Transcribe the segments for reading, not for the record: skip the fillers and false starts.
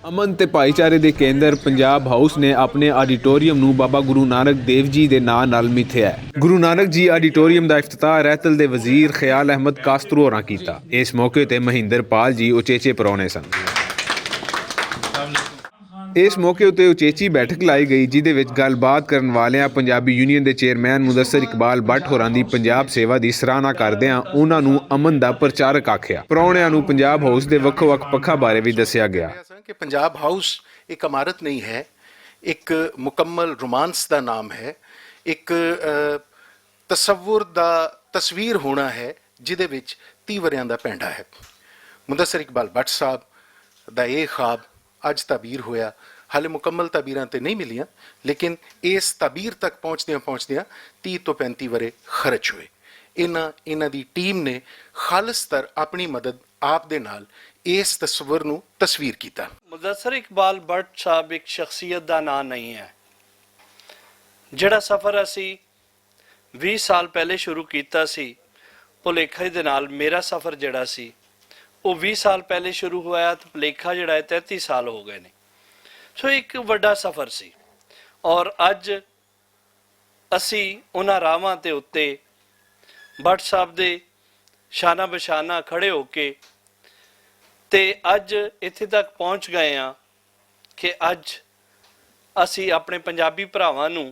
ਅਮਨ ਤੇ ਭਾਈਚਾਰੇ ਦੇ ਕੇਂਦਰ ਪੰਜਾਬ ਹਾਊਸ ਨੇ ਆਪਣੇ ਆਡੀਟੋਰੀਅਮ ਨੂੰ ਬਾਬਾ ਗੁਰੂ ਨਾਨਕ ਦੇਵ ਜੀ ਦੇ ਨਾਂ ਨਾਲ ਮਿਥਿਆ ਹੈ। ਗੁਰੂ ਨਾਨਕ ਜੀ ਆਡੀਟੋਰੀਅਮ ਦਾ ਇਫਤਤਾਹ ਰਹਿਤਲ ਦੇ ਵਜ਼ੀਰ ਖਿਆਲ ਅਹਿਮਦ ਕਾਸਤਰੂ ਹੋਰਾਂ ਕੀਤਾ। ਇਸ ਮੌਕੇ ਤੇ ਮਹਿੰਦਰ ਪਾਲ ਜੀ ਉਚੇਚੇ ਪਰੌਣੇ ਸਨ। ਇਸ ਮੌਕੇ ਉੱਤੇ ਉਚੇਚੀ ਬੈਠਕ ਲਾਈ ਗਈ, ਜਿਹਦੇ ਵਿੱਚ ਗੱਲਬਾਤ ਕਰਨ ਵਾਲਿਆਂ ਪੰਜਾਬੀ ਯੂਨੀਅਨ ਦੇ ਚੇਅਰਮੈਨ ਮੁਦੱਸਰ ਇਕਬਾਲ ਬੱਟ ਹੋਰਾਂ ਦੀ ਪੰਜਾਬ ਸੇਵਾ ਦੀ ਸਰਾਹਨਾ ਕਰਦਿਆਂ ਉਹਨਾਂ ਨੂੰ ਅਮਨ ਦਾ ਪ੍ਰਚਾਰਕ ਆਖਿਆ। ਪ੍ਰਾਹੁਣਿਆਂ ਨੂੰ ਪੰਜਾਬ ਹਾਊਸ ਦੇ ਵੱਖੋ-ਵੱਖ ਪੱਖਾਂ ਬਾਰੇ ਵੀ ਦੱਸਿਆ ਗਿਆ कि पंजाब हाउस एक इमारत नहीं है, एक मुकम्मल रोमांस का नाम है, एक तसव्वुर दा तस्वीर होना है जिहदे विच 30 वरियां दा पैंडा है। मुदस्सर इकबाल भट्ट साहब दा ये ख्वाब अज ताबीर होया। हाले मुकम्मल ताबीरां ते नहीं मिलियां, लेकिन इस ताबीर तक पहुँचदियां पहुँचदियां 30 तो 35 वरे खर्च हुए। इन्हां दी टीम ने खालिस्तर अपनी मदद आप दे नाल इस तस्वीर ਨੂੰ ਤਸਵੀਰ ਕੀਤਾ। ਮੁਦੱਸਰ ਇਕਬਾਲ ਬੱਟ ਸਾਹਿਬ ਇੱਕ ਸ਼ਖਸੀਅਤ ਦਾ ਨਾਂ ਨਹੀਂ ਹੈ। ਜਿਹੜਾ ਸਫ਼ਰ ਅਸੀਂ 20 ਸਾਲ ਪਹਿਲੇ ਸ਼ੁਰੂ ਕੀਤਾ ਸੀ, ਭੁਲੇਖੇ ਦੇ ਨਾਲ ਮੇਰਾ ਸਫ਼ਰ ਜਿਹੜਾ ਸੀ ਉਹ 20 ਸਾਲ ਪਹਿਲੇ ਸ਼ੁਰੂ ਹੋਇਆ ਤੇ ਭੁਲੇਖਾ ਜਿਹੜਾ ਹੈ 33 ਸਾਲ ਹੋ ਗਏ ਨੇ। ਸੋ ਇੱਕ ਵੱਡਾ ਸਫ਼ਰ ਸੀ ਔਰ ਅੱਜ ਅਸੀਂ ਉਹਨਾਂ ਰਾਹਾਂ ਦੇ ਉੱਤੇ ਬੱਟ ਸਾਹਿਬ ਦੇ ਸ਼ਾਨਾ ਬਸ਼ਾਨਾ ਖੜੇ ਹੋ ਕੇ ਤੇ ਅੱਜ ਇੱਥੇ ਤੱਕ ਪਹੁੰਚ ਗਏ ਹਾਂ ਕਿ ਅੱਜ ਅਸੀਂ ਆਪਣੇ ਪੰਜਾਬੀ ਭਰਾਵਾਂ ਨੂੰ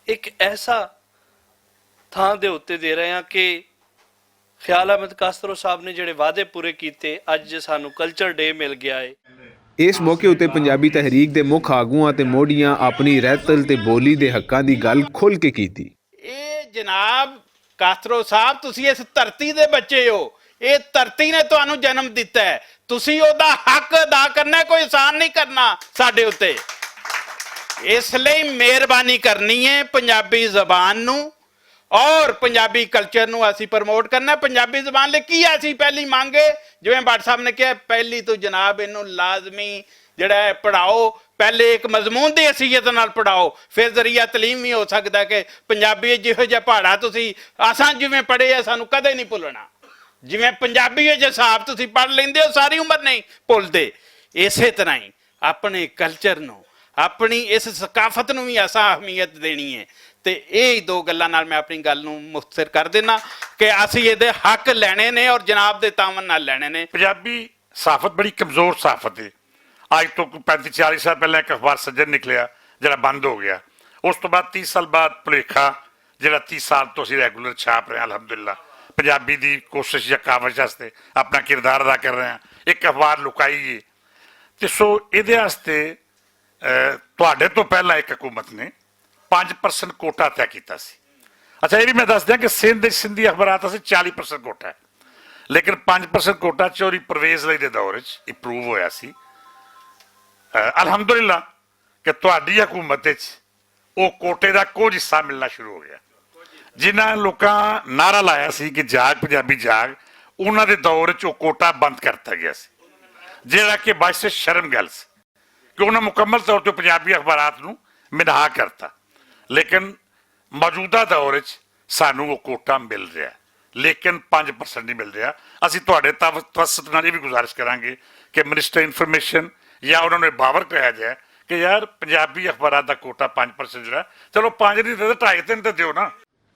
ਇੱਕ ਐਸਾ ਥਾਂ ਦੇ ਉੱਤੇ ਦੇ ਰਹੇ ਹਾਂ ਕਿ ਖਿਆਲ ਅਹਿਮਦ ਕਾਸਤਰੂ ਸਾਹਿਬ ਨੇ ਜਿਹੜੇ ਵਾਅਦੇ ਪੂਰੇ ਕੀਤੇ, ਅੱਜ ਸਾਨੂੰ ਕਲਚਰ ਡੇ ਮਿਲ ਗਿਆ ਹੈ। ਇਸ ਮੌਕੇ ਉੱਤੇ ਪੰਜਾਬੀ ਤਹਿਰੀਕ ਦੇ ਮੁੱਖ ਆਗੂਆਂ ਤੇ ਮੋਢੀਆਂ ਆਪਣੀ ਰਹਿਤਲ ਤੇ ਬੋਲੀ ਦੇ ਹੱਕਾਂ ਦੀ ਗੱਲ ਖੁੱਲ੍ਹ ਕੇ ਕੀਤੀ। ਇਹ ਜਨਾਬ ਕਾਸਤਰੂ ਸਾਹਿਬ, ਤੁਸੀਂ ਇਸ ਧਰਤੀ ਦੇ ਬੱਚੇ ਹੋ, ਇਹ ਧਰਤੀ ਨੇ ਤੁਹਾਨੂੰ ਜਨਮ ਦਿੱਤਾ ਹੈ, ਤੁਸੀਂ ਉਹਦਾ ਹੱਕ ਅਦਾ ਕਰਨਾ, ਕੋਈ ਆਸਾਨ ਨਹੀਂ ਕਰਨਾ ਸਾਡੇ ਉੱਤੇ। ਇਸ ਲਈ ਮਿਹਰਬਾਨੀ ਕਰਨੀ ਹੈ ਪੰਜਾਬੀ ਜ਼ਬਾਨ ਨੂੰ ਔਰ ਪੰਜਾਬੀ ਕਲਚਰ ਨੂੰ ਅਸੀਂ ਪ੍ਰਮੋਟ ਕਰਨਾ। ਪੰਜਾਬੀ ਜ਼ਬਾਨ ਲਈ ਕੀ ਅਸੀਂ ਪਹਿਲੀ ਮੰਗੇ, ਜਿਵੇਂ ਭੱਟ ਸਾਹਿਬ ਨੇ ਕਿਹਾ, ਪਹਿਲੀ ਤੋਂ ਜਨਾਬ ਇਹਨੂੰ ਲਾਜ਼ਮੀ ਜਿਹੜਾ ਹੈ ਪੜ੍ਹਾਓ। ਪਹਿਲੇ ਇੱਕ ਮਜ਼ਮੂਨ ਦੀ ਹਸੀਅਤ ਨਾਲ ਪੜ੍ਹਾਓ, ਫਿਰ ਜ਼ਰੀਆ ਤਲੀਮ ਵੀ ਹੋ ਸਕਦਾ ਕਿ ਪੰਜਾਬੀ ਜਿਹੋ ਜਿਹਾ ਪਹਾੜਾ ਤੁਸੀਂ ਅਸਾਂ ਜਿਵੇਂ ਪੜ੍ਹੇ ਆ ਸਾਨੂੰ ਕਦੇ ਨਹੀਂ ਭੁੱਲਣਾ। ਜਿਵੇਂ ਪੰਜਾਬੀ ਵਿੱਚ ਹਿਸਾਬ ਤੁਸੀਂ ਪੜ੍ਹ ਲੈਂਦੇ ਹੋ, ਸਾਰੀ ਉਮਰ ਨਹੀਂ ਭੁੱਲਦੇ। ਇਸੇ ਤਰ੍ਹਾਂ ਹੀ ਆਪਣੇ ਕਲਚਰ ਨੂੰ, ਆਪਣੀ ਇਸ ਸਕਾਫਤ ਨੂੰ ਵੀ ਅਸਾਂ ਅਹਿਮੀਅਤ ਦੇਣੀ ਹੈ। ਤੇ ਇਹ ਦੋ ਗੱਲਾਂ ਨਾਲ ਮੈਂ ਆਪਣੀ ਗੱਲ ਨੂੰ ਮੁਖਤਸਰ ਕਰ ਦੇਣਾ ਕਿ ਅਸੀਂ ਇਹਦੇ ਹੱਕ ਲੈਣੇ ਨੇ ਔਰ ਜਨਾਬ ਦੇ ਤਾਵਨ ਨਾਲ ਲੈਣੇ ਨੇ। ਪੰਜਾਬੀ ਸਾਫਤ ਬੜੀ ਕਮਜ਼ੋਰ ਸਾਫਤ ਹੈ। ਅੱਜ ਤੋਂ 35-40 ਸਾਲ ਪਹਿਲਾਂ ਇੱਕ ਅਖਬਾਰ ਸੱਜਣ ਨਿਕਲਿਆ ਜਿਹੜਾ ਬੰਦ ਹੋ ਗਿਆ। ਉਸ ਤੋਂ ਬਾਅਦ 30 ਸਾਲ ਬਾਅਦ ਭੁਲੇਖਾ ਜਿਹੜਾ 30 ਸਾਲ ਤੋਂ ਅਸੀਂ ਰੈਗੂਲਰ ਛਾਪ ਰਹੇ ਹਾਂ। ਅਲਹਮਦੁਲਿਲਾ ਪੰਜਾਬੀ ਦੀ ਕੋਸ਼ਿਸ਼ ਜਾਂ ਕਾਵਸ਼ ਵਾਸਤੇ ਆਪਣਾ ਕਿਰਦਾਰ ਅਦਾ ਕਰ ਰਹੇ ਹਾਂ। ਇੱਕ ਅਖਬਾਰ ਲੁਕਾਈ ਹੈ ਤੇ ਸੋ ਇਹਦੇ ਵਾਸਤੇ ਤੁਹਾਡੇ ਤੋਂ ਪਹਿਲਾਂ ਇੱਕ ਹਕੂਮਤ ਨੇ 5% ਕੋਟਾ ਤੈਅ ਕੀਤਾ ਸੀ। ਅੱਛਾ, ਇਹ ਵੀ ਮੈਂ ਦੱਸ ਦਿਆਂ ਕਿ ਸਿੰਧੀ ਅਖਬਾਰਾਂ ਅਸੀਂ 40% ਕੋਟਾ ਹੈ, ਲੇਕਿਨ 5% ਕੋਟਾ ਚੋਰੀ ਪਰਵੇਜ਼ ਲਈ ਦੇ ਦੌਰ 'ਚ ਇੰਪਰੂਵ ਹੋਇਆ ਸੀ। ਅਲਹਮਦੁਲਿਲਾ ਕਿ ਤੁਹਾਡੀ ਹਕੂਮਤ 'ਚ ਉਹ ਕੋਟੇ ਦਾ ਕੁਝ ਹਿੱਸਾ ਮਿਲਣਾ ਸ਼ੁਰੂ ਹੋ ਗਿਆ। ਜਿਨ੍ਹਾਂ ਲੋਕਾਂ ਨਾਰਾ ਲਾਇਆ ਸੀ ਕਿ ਜਾਗ ਪੰਜਾਬੀ ਜਾਗ, ਉਹਨਾਂ ਦੇ ਦੌਰ 'ਚ ਉਹ ਕੋਟਾ ਬੰਦ ਕਰਤਾ ਗਿਆ ਸੀ, ਜਿਹੜਾ ਕਿ ਬਾਇਸ ਸ਼ਰਮ ਗੱਲ ਸੀ ਕਿ ਉਹਨਾਂ ਮੁਕੰਮਲ ਤੌਰ 'ਤੇ ਪੰਜਾਬੀ ਅਖਬਾਰਾਂ ਨੂੰ ਮਿਨਾਹ ਕਰਤਾ। ਲੇਕਿਨ ਮੌਜੂਦਾ ਦੌਰ 'ਚ ਸਾਨੂੰ ਉਹ ਕੋਟਾ ਮਿਲ ਰਿਹਾ, ਲੇਕਿਨ 5% ਨਹੀਂ ਮਿਲ ਰਿਹਾ। ਅਸੀਂ ਤੁਹਾਡੇ ਤਵੱਸਤ ਨਾਲ ਇਹ ਵੀ ਗੁਜ਼ਾਰਿਸ਼ ਕਰਾਂਗੇ ਕਿ ਮਿਨਿਸਟਰ ਇਨਫੋਰਮੇਸ਼ਨ ਜਾਂ ਉਹਨਾਂ ਨੂੰ ਬਾਵਰ ਕਰਾਇਆ ਜਾਏ ਕਿ ਯਾਰ ਪੰਜਾਬੀ ਅਖਬਾਰਾਂ ਦਾ ਕੋਟਾ 5% ਜਿਹੜਾ, ਚਲੋ 5 ਨਹੀਂ ਤੇ 2.5-3 ਤੇ ਦਿਓ ਨਾ।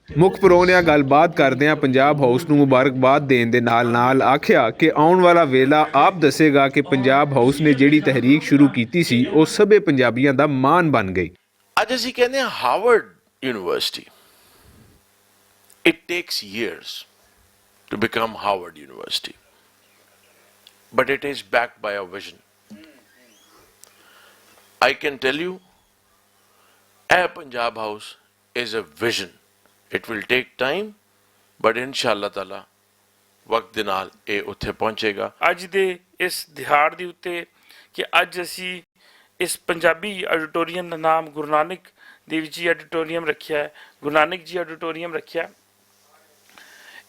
ਮੁੱਖ ਪ੍ਰਾਹੁਣਿਆਂ ਗੱਲਬਾਤ ਕਰਦਿਆਂ ਪੰਜਾਬ ਹਾਊਸ ਨੂੰ ਮੁਬਾਰਕਬਾਦ ਦੇਣ ਦੇ ਨਾਲ ਆਖਿਆ ਕਿ ਆਉਣ ਵਾਲਾ ਵੇਲਾ ਆਪ ਦੱਸੇਗਾ ਕਿ ਪੰਜਾਬ ਹਾਊਸ ਨੇ ਜਿਹੜੀ ਤਹਿਰੀਕ ਸ਼ੁਰੂ ਕੀਤੀ ਸੀ ਉਹ ਸਭੇ ਪੰਜਾਬੀਆਂ ਦਾ ਮਾਣ ਬਣ ਗਈ। ਅੱਜ ਅਸੀਂ ਕਹਿੰਦੇ ਹਾਂ Harvard university, it takes years to become Harvard University, but it is backed by a vision. I can tell you, Punjab House is a vision. It will take time, but inshallah taala ਵਕਤ ਦੇ ਨਾਲ ਇਹ ਉੱਥੇ ਪਹੁੰਚੇਗਾ। ਅੱਜ ਦੇ ਇਸ ਦਿਹਾੜ ਦੇ ਉੱਤੇ ਕਿ ਅੱਜ ਅਸੀਂ ਇਸ ਪੰਜਾਬੀ ਆਡੀਟੋਰੀਅਮ ਦਾ ਨਾਮ ਗੁਰੂ ਨਾਨਕ ਦੇਵ ਜੀ ਆਡੀਟੋਰੀਅਮ ਰੱਖਿਆ ਹੈ, ਗੁਰੂ ਨਾਨਕ ਜੀ ਆਡੀਟੋਰੀਅਮ ਰੱਖਿਆ।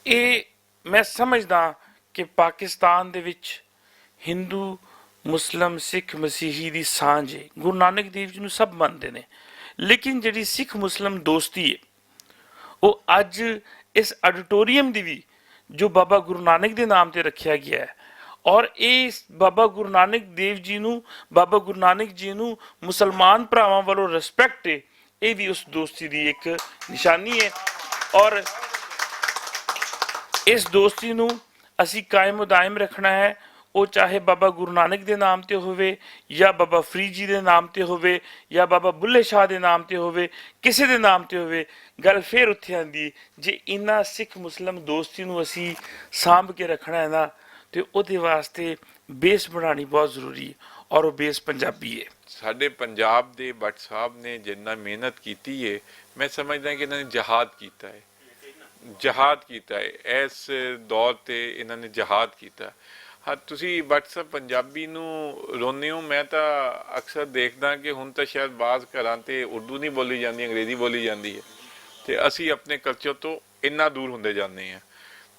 ਇਹ ਮੈਂ ਸਮਝਦਾ ਕਿ ਪਾਕਿਸਤਾਨ ਦੇ ਵਿੱਚ ਹਿੰਦੂ, ਮੁਸਲਿਮ, ਸਿੱਖ, ਮਸੀਹੀ ਦੀ ਸਾਂਝ ਹੈ। ਗੁਰੂ ਨਾਨਕ ਦੇਵ ਜੀ ਨੂੰ ਸਭ ਮੰਨਦੇ ਨੇ, ਲੇਕਿਨ ਜਿਹੜੀ ਸਿੱਖ ਮੁਸਲਿਮ ਦੋਸਤੀ ਹੈ ਉਹ ਅੱਜ ਇਸ ਆਡੀਟੋਰੀਅਮ ਦੀ ਵੀ ਜੋ ਬਾਬਾ ਗੁਰੂ ਨਾਨਕ ਦੇ ਨਾਮ ਤੇ ਰੱਖਿਆ ਗਿਆ ਹੈ ਔਰ ਇਹ ਬਾਬਾ ਗੁਰੂ ਨਾਨਕ ਦੇਵ ਜੀ ਨੂੰ, ਬਾਬਾ ਗੁਰੂ ਨਾਨਕ ਜੀ ਨੂੰ ਮੁਸਲਮਾਨ ਭਰਾਵਾਂ ਵੱਲੋਂ ਰਿਸਪੈਕਟ ਹੈ, ਇਹ ਵੀ ਉਸ ਦੋਸਤੀ ਦੀ ਇੱਕ ਨਿਸ਼ਾਨੀ ਹੈ। ਔਰ ਇਸ ਦੋਸਤੀ ਨੂੰ ਅਸੀਂ ਕਾਇਮ ਉਦਾਇਮ ਰੱਖਣਾ ਹੈ, ਉਹ ਚਾਹੇ ਬਾਬਾ ਗੁਰੂ ਨਾਨਕ ਦੇ ਨਾਮ ਤੇ ਹੋਵੇ ਜਾਂ ਬਾਬਾ ਫਰੀਦ ਜੀ ਦੇ ਨਾਮ ਤੇ ਹੋਵੇ ਜਾਂ ਬਾਬਾ ਬੁੱਲੇ ਸ਼ਾਹ ਦੇ ਨਾਮ ਤੇ ਹੋਵੇ, ਕਿਸੇ ਦੇ ਨਾਮ ਤੇ ਹੋਵੇ। ਗੱਲ ਫਿਰ ਉੱਥੇ ਆਉਂਦੀ, ਜੇ ਇਹਨਾਂ ਸਿੱਖ ਮੁਸਲਮ ਦੋਸਤੀ ਨੂੰ ਅਸੀਂ ਸਾਂਭ ਕੇ ਰੱਖਣਾ ਹੈ ਨਾ, ਤੇ ਉਹਦੇ ਵਾਸਤੇ ਬੇਸ ਬਣਾਉਣੀ ਬਹੁਤ ਜ਼ਰੂਰੀ ਹੈ, ਔਰ ਉਹ ਬੇਸ ਪੰਜਾਬੀ ਹੈ। ਸਾਡੇ ਪੰਜਾਬ ਦੇ ਭੱਟ ਸਾਹਿਬ ਨੇ ਜਿੰਨਾ ਮਿਹਨਤ ਕੀਤੀ ਹੈ, ਮੈਂ ਸਮਝਦਾ ਕਿ ਇਹਨਾਂ ਨੇ ਜਹਾਦ ਕੀਤਾ ਹੈ, ਜਹਾਦ ਕੀਤਾ ਹੈ। ਇਸ ਦੌਰ ਤੇ ਇਹਨਾਂ ਨੇ ਜਹਾਦ ਕੀਤਾ। ਹਾਂ, ਤੁਸੀਂ ਭੱਟ ਸਾਹਿਬ ਪੰਜਾਬੀ ਨੂੰ ਰੋਂਦੇ ਹੋ। ਮੈਂ ਤਾਂ ਅਕਸਰ ਦੇਖਦਾ ਕਿ ਹੁਣ ਤਾਂ ਸ਼ਾਇਦ ਬਾਜ਼ ਘਰਾਂ ਤੇ ਉਰਦੂ ਨਹੀਂ ਬੋਲੀ ਜਾਂਦੀ, ਅੰਗਰੇਜ਼ੀ ਬੋਲੀ ਜਾਂਦੀ ਹੈ, ਤੇ ਅਸੀਂ ਆਪਣੇ ਕਲਚਰ ਤੋਂ ਇੰਨਾ ਦੂਰ ਹੁੰਦੇ ਜਾਂਦੇ ਹਾਂ।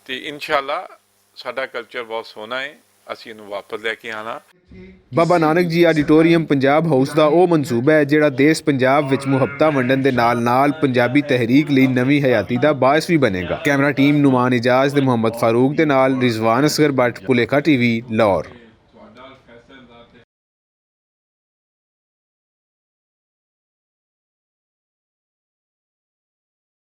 ਤੇ ਇਨਸ਼ਾਅੱਲਾ ਸਾਡਾ ਕਲਚਰ ਬਹੁਤ ਸੋਹਣਾ ਹੈ, ਅਸੀਂ ਇਹਨੂੰ ਵਾਪਸ ਲੈ ਕੇ ਆਣਾ। ਬਾਬਾ ਨਾਨਕ ਜੀ ਆਡੀਟੋਰੀਅਮ ਪੰਜਾਬ ਹਾਊਸ ਦਾ ਉਹ ਮਨਸੂਬਾ ਹੈ ਜਿਹੜਾ ਦੇਸ਼ ਪੰਜਾਬ ਵਿੱਚ ਮੁਹੱਬਤਾਂ ਵੰਡਣ ਦੇ ਨਾਲ-ਨਾਲ ਪੰਜਾਬੀ ਤਹਿਰੀਕ ਲਈ ਨਵੀਂ ਹਯਾਤੀ ਦਾ ਬਾਇਸ ਵੀ ਬਣੇਗਾ। ਕੈਮਰਾ ਟੀਮ ਨੁਮਾਨ ਇਜਾਜ਼ ਤੇ ਮੁਹੰਮਦ ਫਾਰੂਕ ਦੇ ਨਾਲ ਰਿਜ਼ਵਾਨ ਅਸਗਰ ਬੱਟ, ਭੁਲੇਖਾ ਟੀਵੀ, ਲਾਹੌਰ।